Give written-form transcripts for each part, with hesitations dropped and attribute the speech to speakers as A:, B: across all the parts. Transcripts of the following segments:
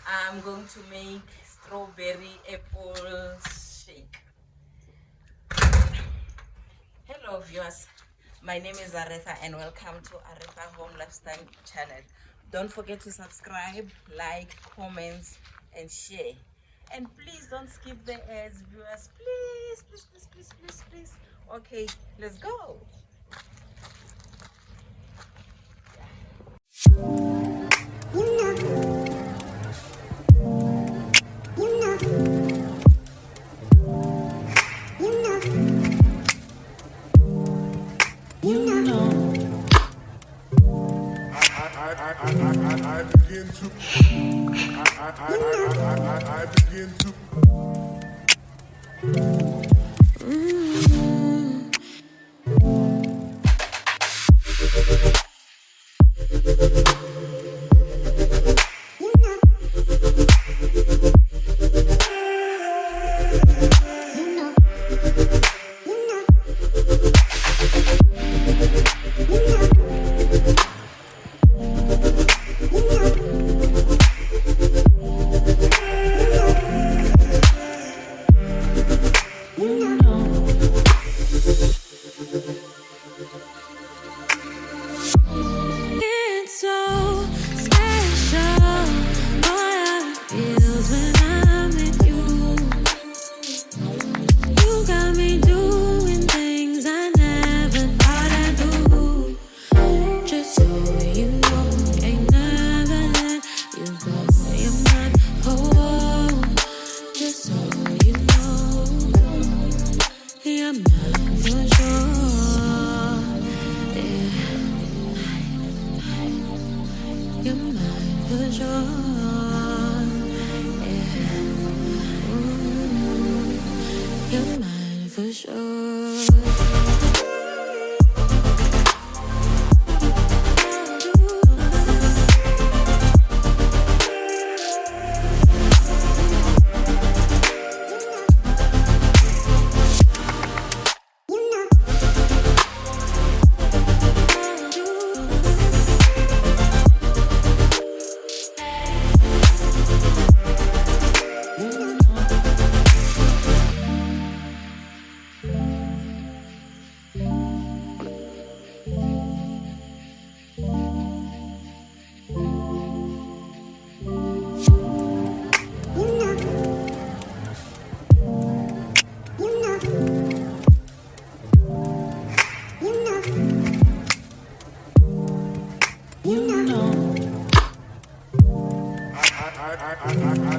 A: I'm going to make strawberry apple shake. Hello viewers, my name is Aretha and welcome to Aretha Home Lifestyle channel. Don't forget to subscribe, like, comments and share. And please don't skip the ads, viewers. Please, please, please, please, please, please. Okay, let's go.
B: I begin to I begin to
C: It's so special, boy, how it feels when I'm with you. You got me doing things I never thought I'd do. Just so you know, ain't never let you go. You're mine, oh, just so you know, you're mine for sure. Yeah. You're mine for sure. Yeah. Ooh, you're mine for sure.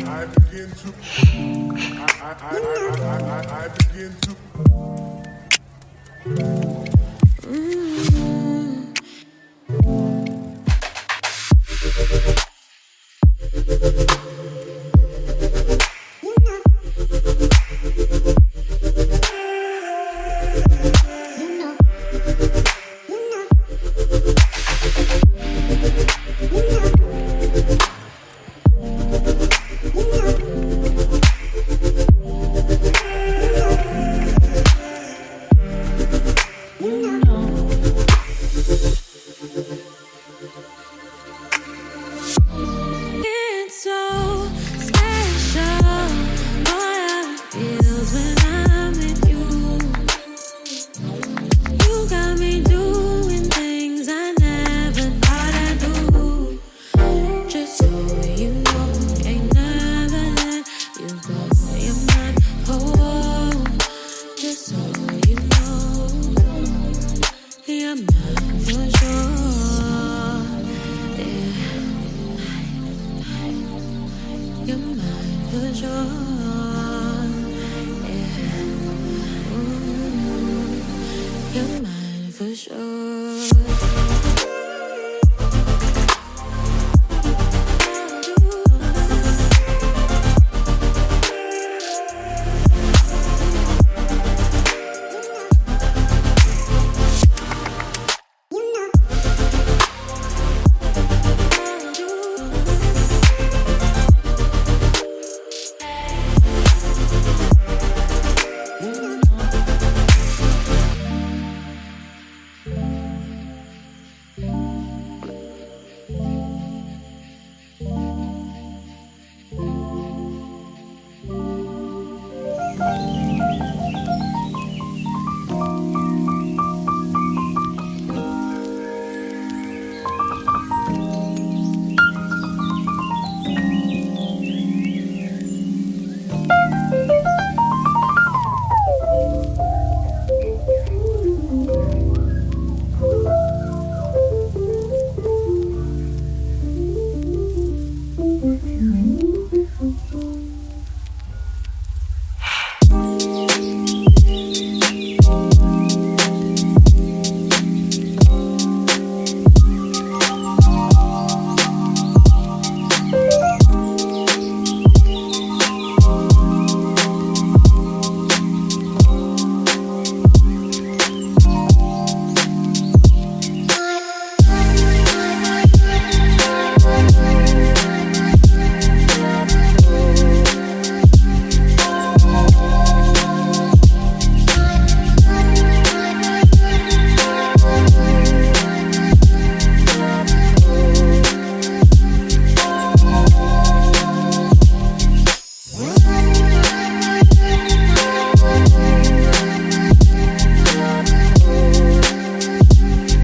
B: I begin to I begin to
C: It's so special, boy, how it feels when I'm with you. You got me doing things I never thought I'd do. Just so you know, ain't never let you go. You're mine, oh, just so you know, you're mine for